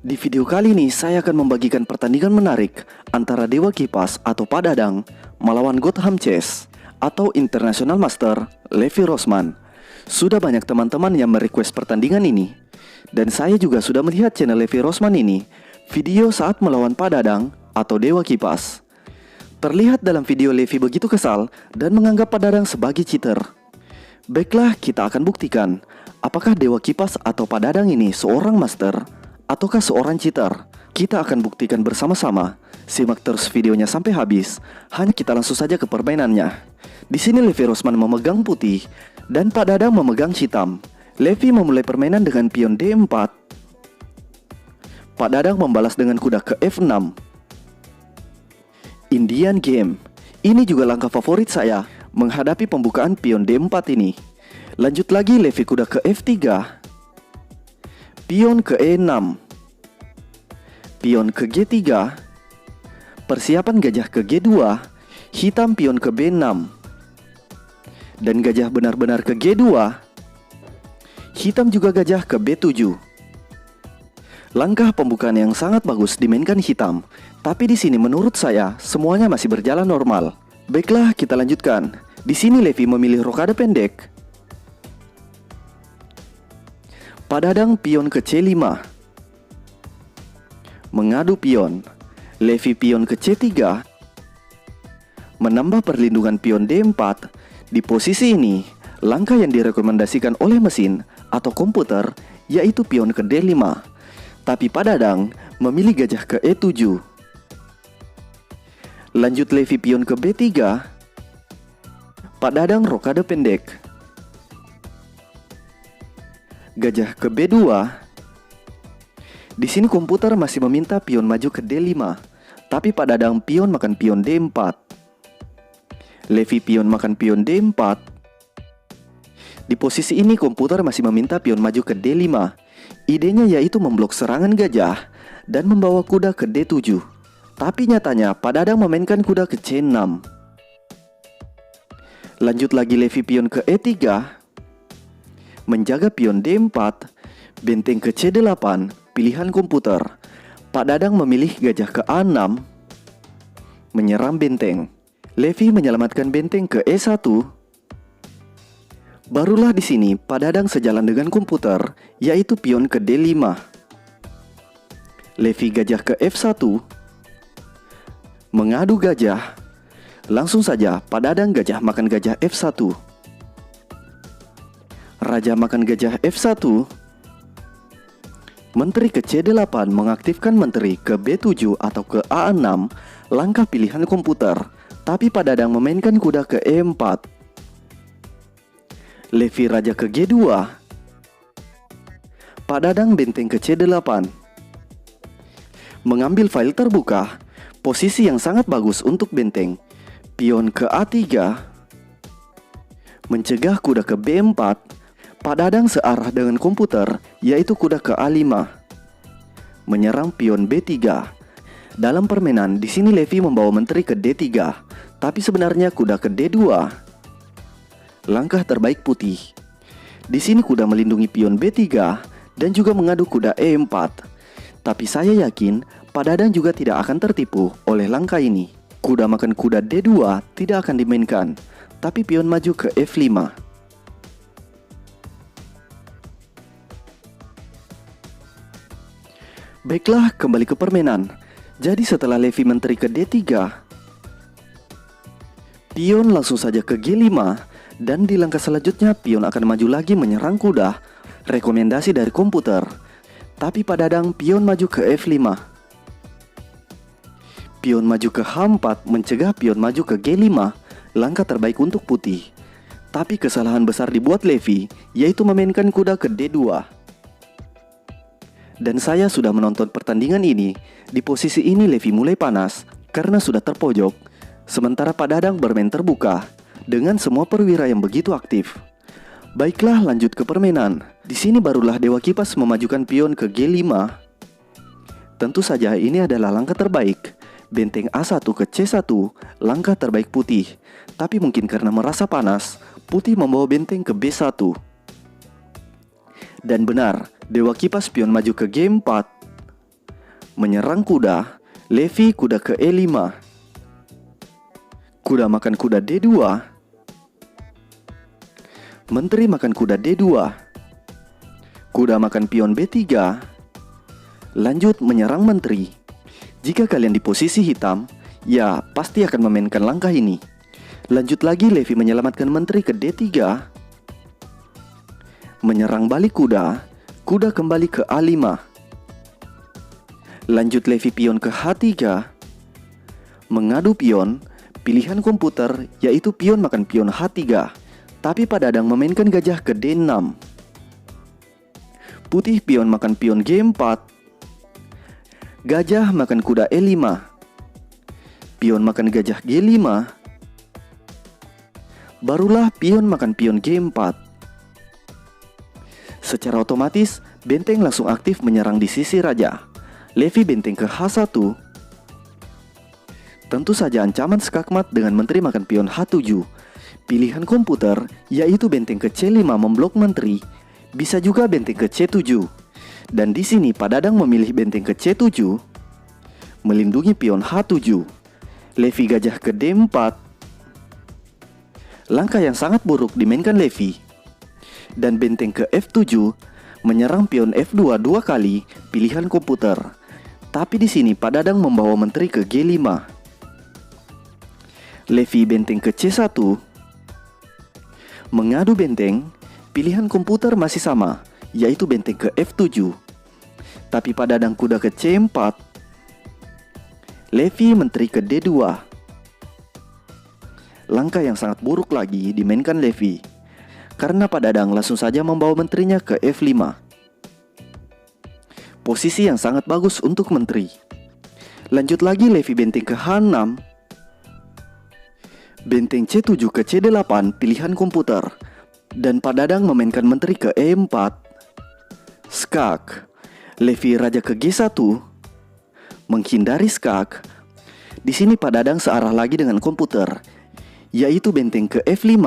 Di video kali ini saya akan membagikan pertandingan menarik antara Dewa Kipas atau Pak Dadang melawan Gotham Chess atau International Master Levi Rosman. Sudah banyak teman-teman yang merequest pertandingan ini, dan saya juga sudah melihat channel Levi Rosman ini video saat melawan Pak Dadang atau Dewa Kipas. Terlihat dalam video Levi begitu kesal dan menganggap Pak Dadang sebagai cheater. Baiklah, kita akan buktikan apakah Dewa Kipas atau Pak Dadang ini seorang master ataukah seorang cheater. Kita akan buktikan bersama-sama. Simak terus videonya sampai habis. Hanya kita langsung saja ke permainannya. Di sini Levi Rosman memegang putih dan Pak Dadang memegang hitam. Levi memulai permainan dengan pion D4. Pak Dadang membalas dengan kuda ke F6. Indian game. Ini juga langkah favorit saya menghadapi pembukaan pion D4 ini. Lanjut lagi, Levi kuda ke F3. Pion ke E6. Pion ke G3. Persiapan gajah ke G2. Hitam pion ke B6. Dan gajah benar-benar ke G2. Hitam juga gajah ke B7. Langkah pembukaan yang sangat bagus dimainkan hitam. Tapi di sini menurut saya semuanya masih berjalan normal. Baiklah, kita lanjutkan. Di sini Levi memilih rokade pendek. Pak Dadang pion ke C5. Mengadu pion. Levi pion ke C3. Menambah perlindungan pion D4. Di posisi ini, langkah yang direkomendasikan oleh mesin atau komputer yaitu pion ke D5. Tapi Pak Dadang memilih gajah ke E7. Lanjut Levi pion ke B3. Pak Dadang rokade pendek. Gajah ke B2. Di sini komputer masih meminta pion maju ke D5, tapi Pak Dadang pion makan pion D4. Levi pion makan pion D4. Di posisi ini komputer masih meminta pion maju ke D5. Idenya yaitu memblok serangan gajah dan membawa kuda ke D7. Tapi nyatanya Pak Dadang memainkan kuda ke C6. Lanjut lagi Levi pion ke E3. Menjaga pion D4. Benteng ke C8. Pilihan komputer. Pak Dadang memilih gajah ke A6. Menyerang benteng. Levi menyelamatkan benteng ke E1. Barulah di sini Pak Dadang sejalan dengan komputer, yaitu pion ke D5. Levi gajah ke F1. Mengadu gajah. Langsung saja Pak Dadang gajah makan gajah F1. Raja makan gajah F1. Menteri ke C8 mengaktifkan menteri ke B7 atau ke A6. Langkah pilihan komputer. Tapi Pak Dadang memainkan kuda ke E4. Levi raja ke G2. Pak Dadang benteng ke C8. Mengambil file terbuka. Posisi yang sangat bagus untuk benteng. Pion ke A3. Mencegah kuda ke B4. Pak Dadang searah dengan komputer, yaitu kuda ke A5. Menyerang pion B3. Dalam permainan, di sini Levi membawa menteri ke D3, tapi sebenarnya kuda ke D2. Langkah terbaik putih. Di sini kuda melindungi pion B3 dan juga mengadu kuda E4. Tapi saya yakin Pak Dadang juga tidak akan tertipu oleh langkah ini. Kuda makan kuda D2 tidak akan dimainkan, tapi pion maju ke F5. Baiklah, kembali ke permainan. Jadi setelah Levi menteri ke D3, pion langsung saja ke G5, dan di langkah selanjutnya pion akan maju lagi menyerang kuda. Rekomendasi dari komputer. Tapi Pak Dadang pion maju ke F5. Pion maju ke H4 mencegah pion maju ke G5. Langkah terbaik untuk putih. Tapi kesalahan besar dibuat Levi, yaitu memainkan kuda ke D2. Dan saya sudah menonton pertandingan ini. Di posisi ini Levi mulai panas karena sudah terpojok. Sementara Pak Dadang bermain terbuka dengan semua perwira yang begitu aktif. Baiklah, lanjut ke permainan. Di sini barulah Dewa Kipas memajukan pion ke G5. Tentu saja ini adalah langkah terbaik. Benteng A1 ke C1, langkah terbaik putih. Tapi mungkin karena merasa panas, putih membawa benteng ke B1. Dan benar, Dewa Kipas pion maju ke G4. Menyerang kuda, Levi kuda ke E5. Kuda makan kuda D2. Menteri makan kuda D2. Kuda makan pion B3. Lanjut menyerang menteri. Jika kalian di posisi hitam, ya pasti akan memainkan langkah ini. Lanjut lagi, Levi menyelamatkan menteri ke D3. Menyerang balik kuda, kuda kembali ke A5. Lanjut Levi pion ke H3. Mengadu pion, pilihan komputer yaitu pion makan pion H3. Tapi Pak Dadang memainkan gajah ke D6. Putih pion makan pion G4. Gajah makan kuda E5. Pion makan gajah G5. Barulah pion makan pion G4. Secara otomatis, benteng langsung aktif menyerang di sisi raja. Levi benteng ke H1. Tentu saja ancaman skakmat dengan menteri makan pion H7. Pilihan komputer yaitu benteng ke C5 memblok menteri, bisa juga benteng ke C7. Dan di sini Pak Dadang memilih benteng ke C7, melindungi pion H7. Levi gajah ke D4. Langkah yang sangat buruk dimainkan Levi. Dan benteng ke F7, menyerang pion F2 dua kali, pilihan komputer. Tapi di sini Pak Dadang membawa menteri ke G5. Levi benteng ke C1. Mengadu benteng, pilihan komputer masih sama, yaitu benteng ke F7. Tapi Pak Dadang kuda ke C4. Levi menteri ke D2. Langkah yang sangat buruk lagi dimainkan Levi, karena Pak Dadang langsung saja membawa menterinya ke F5. Posisi yang sangat bagus untuk menteri. Lanjut lagi Levi benteng ke H6. Benteng C7 ke C8 pilihan komputer. Dan Pak Dadang memainkan menteri ke E4. Skak. Levi raja ke G1. Menghindari skak. Di sini Pak Dadang searah lagi dengan komputer, yaitu benteng ke F5.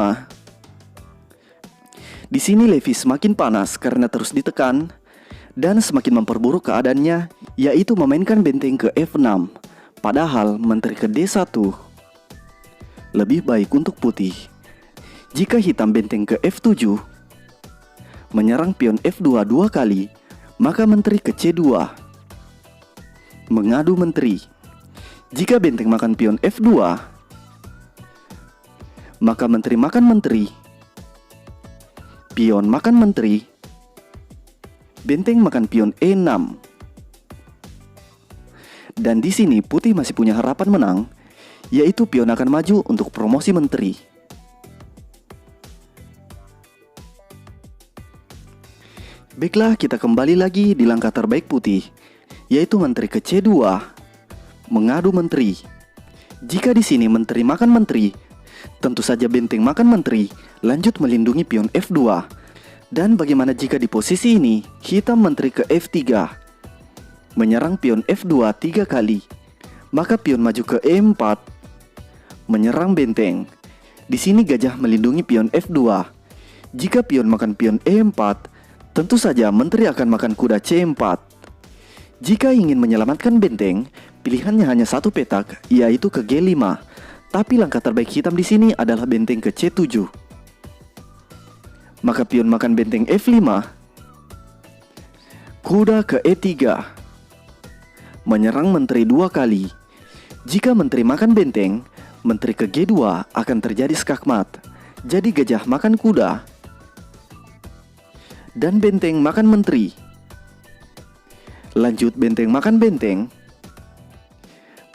Di sini Levi semakin panas karena terus ditekan dan semakin memperburuk keadaannya, yaitu memainkan benteng ke F6. Padahal menteri ke D1 lebih baik untuk putih. Jika hitam benteng ke F7, menyerang pion F2 dua kali, maka menteri ke C2. Mengadu menteri. Jika benteng makan pion F2, maka menteri makan menteri. Pion makan menteri. Benteng makan pion E6. Dan di sini putih masih punya harapan menang, yaitu pion akan maju untuk promosi menteri. Baiklah, kita kembali lagi di langkah terbaik putih, yaitu menteri ke C2, mengadu menteri. Jika di sini menteri makan menteri, tentu saja benteng makan menteri, lanjut melindungi pion F2. Dan bagaimana jika di posisi ini hitam menteri ke F3, menyerang pion F2 tiga kali, maka pion maju ke E4. Menyerang benteng. Di sini gajah melindungi pion F2. Jika pion makan pion E4, tentu saja menteri akan makan kuda C4. Jika ingin menyelamatkan benteng, pilihannya hanya satu petak, yaitu ke G5. Tapi langkah terbaik hitam di sini adalah benteng ke C7. Maka pion makan benteng F5. Kuda ke E3. Menyerang menteri dua kali. Jika menteri makan benteng, menteri ke G2 akan terjadi skakmat. Jadi gajah makan kuda. Dan benteng makan menteri. Lanjut benteng makan benteng.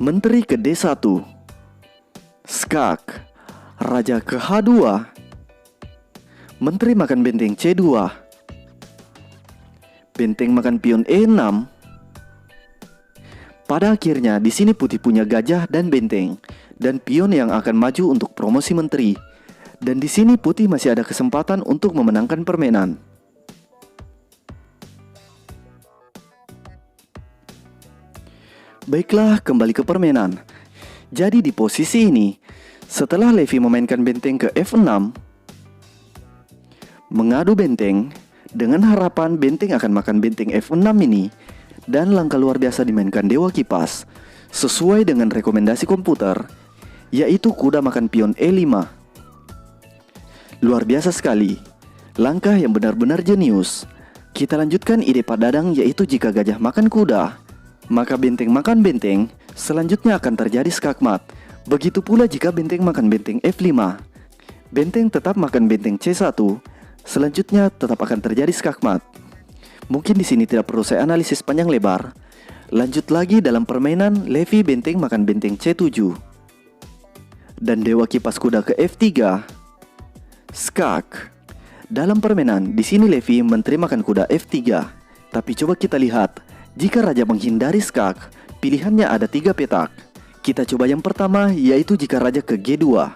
Menteri ke D1. Skak. Raja ke H2. Menteri makan benteng C2. Benteng makan pion E6. Pada akhirnya di sini putih punya gajah dan benteng dan pion yang akan maju untuk promosi menteri. Dan di sini putih masih ada kesempatan untuk memenangkan permainan. Baiklah, kembali ke permainan. Jadi di posisi ini, setelah Levi memainkan benteng ke F6, mengadu benteng dengan harapan benteng akan makan benteng F6 ini, Dan langkah luar biasa dimainkan Dewa Kipas sesuai dengan rekomendasi komputer, yaitu kuda makan pion E5. Luar biasa sekali, langkah yang benar-benar jenius. Kita lanjutkan ide Pak Dadang, yaitu jika gajah makan kuda, maka benteng makan benteng, selanjutnya akan terjadi skakmat. Begitu pula jika benteng makan benteng F5, benteng tetap makan benteng C1, selanjutnya tetap akan terjadi skakmat. Mungkin di sini tidak perlu saya analisis panjang lebar. Lanjut lagi dalam permainan Levi benteng makan benteng C7. Dan Dewa Kipas kuda ke F3. Skak. Dalam permainan, di sini Levi menteri makan kuda F3. Tapi coba kita lihat, jika raja menghindari skak, pilihannya ada 3 petak. Kita coba yang pertama, yaitu jika raja ke G2,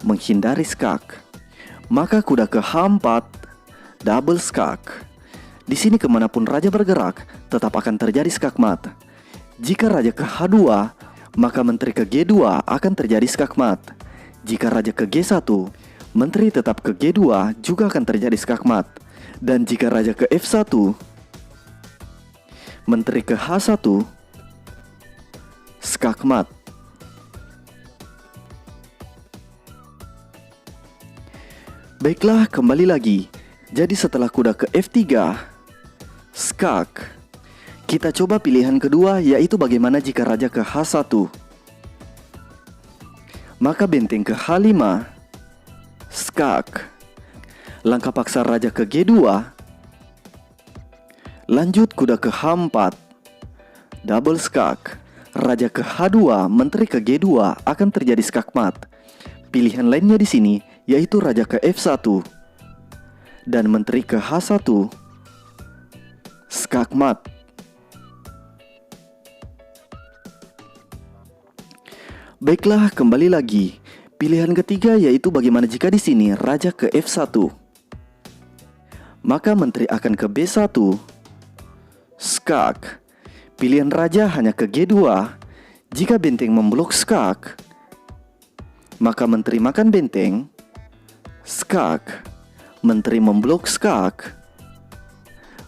menghindari skak, maka kuda ke H4, double skak. Di sini kemanapun raja bergerak, tetap akan terjadi skakmat. Jika raja ke H2, maka menteri ke G2 akan terjadi skakmat. Jika raja ke G1, menteri tetap ke G2 juga akan terjadi skakmat. Dan jika raja ke F1, menteri ke H1, skakmat. Baiklah, kembali lagi. Jadi setelah kuda ke F3, skak, kita coba pilihan kedua, yaitu bagaimana jika raja ke H1. Maka benteng ke H5, skak. Langkah paksa raja ke G2, lanjut kuda ke H4, double skak. Raja ke H2, menteri ke G2 akan terjadi skakmat. Pilihan lainnya di sini yaitu raja ke F1 dan menteri ke H1, skakmat. Baiklah, kembali lagi. Pilihan ketiga yaitu bagaimana jika di sini raja ke F1. Maka menteri akan ke B1, skak. Pilihan raja hanya ke G2. Jika benteng memblok skak, maka menteri makan benteng, skak. Menteri memblok skak,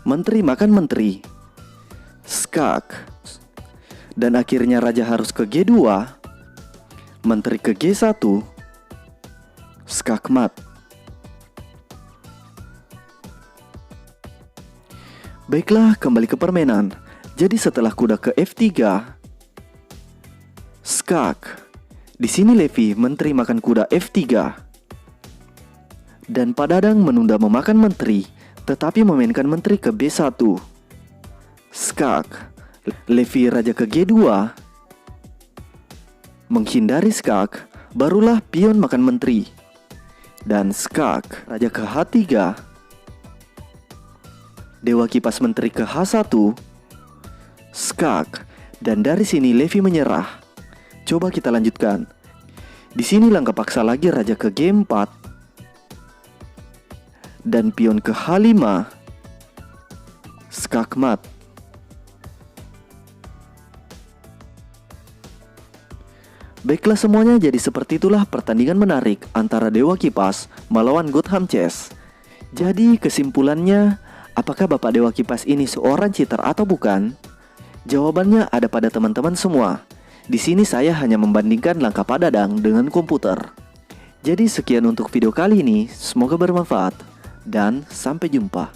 menteri makan menteri, skak. Dan akhirnya raja harus ke G2, menteri ke G1, skakmat. Baiklah, kembali ke permainan. Jadi setelah kuda ke F3, skak. Di sini Levi menteri makan kuda F3. Dan Pak Dadang menunda memakan menteri, tetapi memainkan menteri ke B1, skak. Levi raja ke G2, menghindari skak, barulah pion makan menteri. Dan skak, raja ke H3, Dewa Kipas menteri ke H1, skak. Dan dari sini Levi menyerah. Coba kita lanjutkan. Di sini langkah paksa lagi raja ke G4 dan pion ke H5, skakmat. Baiklah semuanya, jadi seperti itulah pertandingan menarik antara Dewa Kipas melawan Gotham Chess. Jadi kesimpulannya, apakah Bapak Dewa Kipas ini seorang cheater atau bukan? Jawabannya ada pada teman-teman semua. Di sini saya hanya membandingkan langkah Pak Dadang dengan komputer. Jadi sekian untuk video kali ini, semoga bermanfaat dan sampai jumpa.